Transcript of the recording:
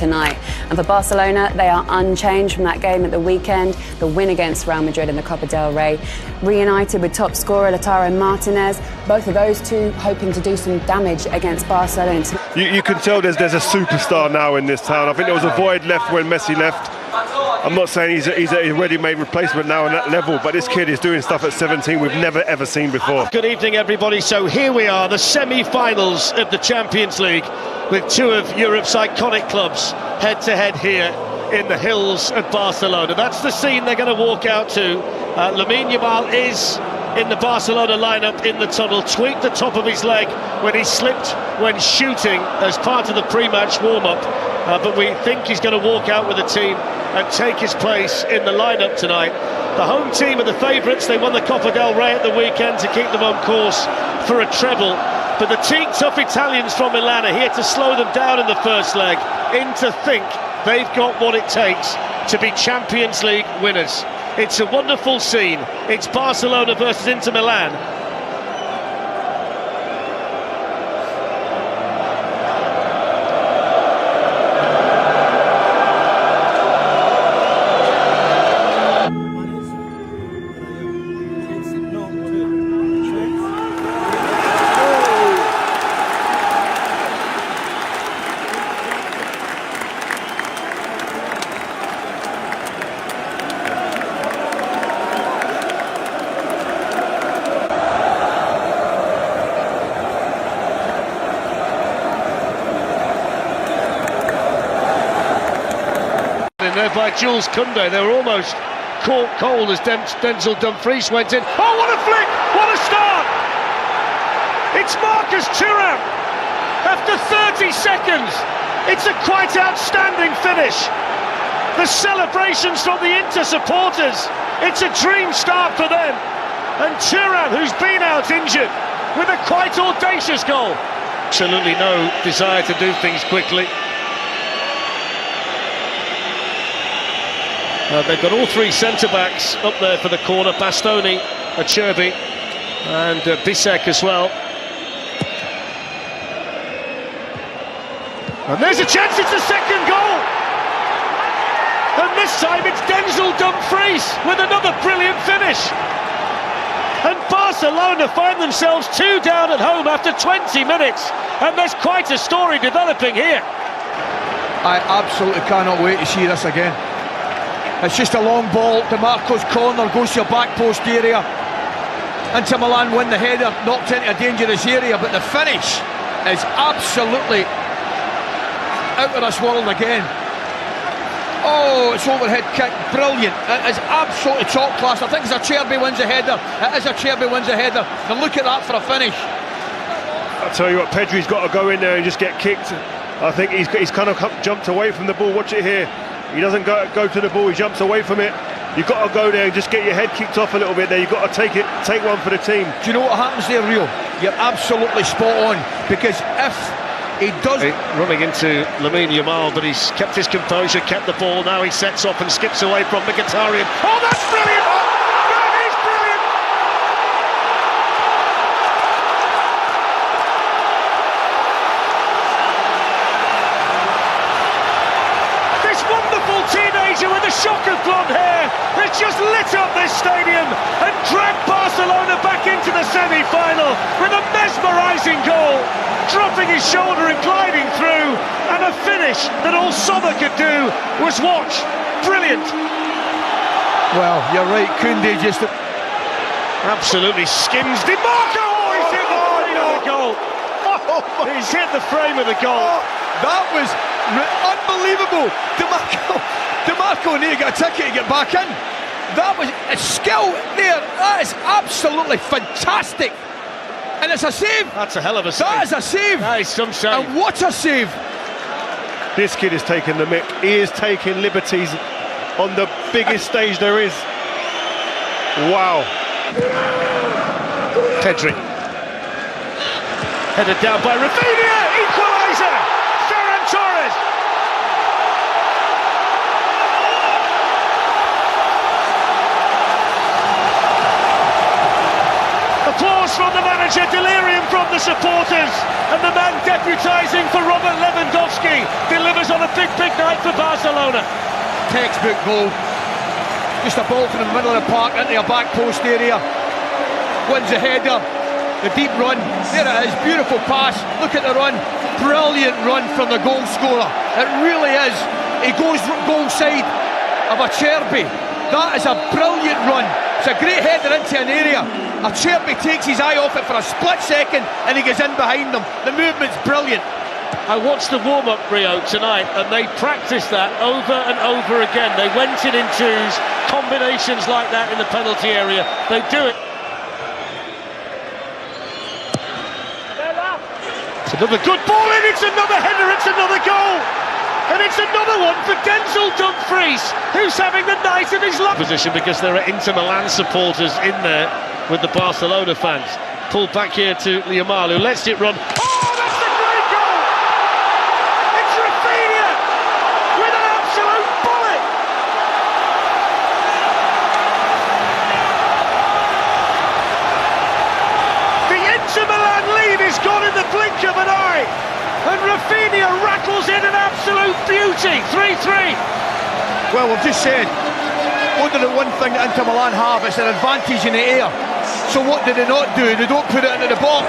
tonight. And for Barcelona, they are unchanged from that game at the weekend, the win against Real Madrid in the Copa del Rey. Reunited with top scorer Lautaro and Martínez, both of those two hoping to do some damage against Barcelona. You can tell there's a superstar now in this town. I think there was a void left when Messi left. I'm not saying he's a ready-made replacement now on that level, but this kid is doing stuff at 17 we've never ever seen before. Good evening, everybody. So here we are, the semi-finals of the Champions League, with two of Europe's iconic clubs head-to-head here in the hills of Barcelona. That's the scene they're going to walk out to. Lamine Yamal is in the Barcelona lineup in the tunnel, tweaked the top of his leg when he slipped when shooting as part of the pre-match warm-up, but we think he's going to walk out with the team and take his place in the lineup tonight. The home team are the favourites. They won the Copa del Rey at the weekend to keep them on course for a treble, but the team-tough Italians from Milan are here to slow them down in the first leg, in to think they've got what it takes to be Champions League winners. It's a wonderful scene. It's Barcelona versus Inter Milan. There by Jules Koundé. They were almost caught cold as Denzel Dumfries went in. Oh, what a flick! What a start! It's Marcus Thuram after 30 seconds. It's a quite outstanding finish. The celebrations from the Inter supporters. It's a dream start for them. And Thuram, who's been out injured, with a quite audacious goal. Absolutely no desire to do things quickly. They've got all three centre-backs up there for the corner. Bastoni, Acerbi and Bisek as well. And there's a chance, it's a second goal! And this time it's Denzel Dumfries with another brilliant finish. And Barcelona find themselves 2 down at home after 20 minutes. And there's quite a story developing here. I absolutely cannot wait to see this again. It's just a long ball, DeMarco's corner goes to your back post area. Inter Milan win the header, knocked into a dangerous area, but the finish is absolutely out of this world again. Oh, it's overhead kick, brilliant. It is absolutely top class. I think it's Acerbi wins a header. It is Acerbi wins a header. And look at that for a finish. I'll tell you what, Pedri's got to go in there and just get kicked. I think he's kind of jumped away from the ball. Watch it here. He doesn't go to the ball, he jumps away from it. You've got to go there and just get your head kicked off a little bit there. You've got to take one for the team. Do you know what happens there, Rio? You're absolutely spot on, because if he does... Running into Lamine Yamal, but he's kept his composure, kept the ball. Now he sets off and skips away from Mkhitaryan. Oh, that's brilliant! That is brilliant! This wonderful teenager with a shock of blonde hair has just lit up this stadium and dragged Barcelona back into the semi-final with a mesmerising goal, dropping his shoulder and gliding through, and a finish that all Sommer could do was watch. Brilliant. Well, you're right, Koundé just... Absolutely skims DeMarco! Oh, he's hit the frame of the goal. He's hit the frame of the goal. That was unbelievable. DeMarco nearly got a ticket to get back in. That was a skill there. That is absolutely fantastic. And it's a save. That's a hell of a save. That is a save. That is some save. And what a save. This kid is taking the mick. He is taking liberties on the biggest stage there is. Wow. Pedri. Headed down by Raphinha. Equaliser. Ferran Torres. Applause Brilliance from the manager, delirium from the supporters, and the man deputising for Robert Lewandowski delivers on a big night for Barcelona. Textbook goal. Just a ball from the middle of the park into a back post area. Wins the header, the deep run. There it is, beautiful pass. Look at the run. Brilliant run from the goal scorer. It really is. He goes goal side of a Cherby. That is a brilliant run. It's a great header into an area. A Cherby takes his eye off it for a split second and he goes in behind them. The movement's brilliant. I watched the warm-up, Rio, tonight, and they practiced that over and over again. They went in twos, combinations like that in the penalty area. They do it. It's another good ball in, it's another header, it's another goal. And it's another one for Denzel Dumfries, who's having the night of his life. Position because there are Inter Milan supporters in there with the Barcelona fans. Pulled back here to Yamal, who lets it run. Oh, that's a great goal! It's Raphinha with an absolute bullet. The Inter Milan lead is gone in the blink of an eye. And Raphinha rattles in an absolute beauty, 3-3. Well, we've just said, only the one thing that Inter Milan have, it's an advantage in the air. So what do they not do? They don't put it into the box.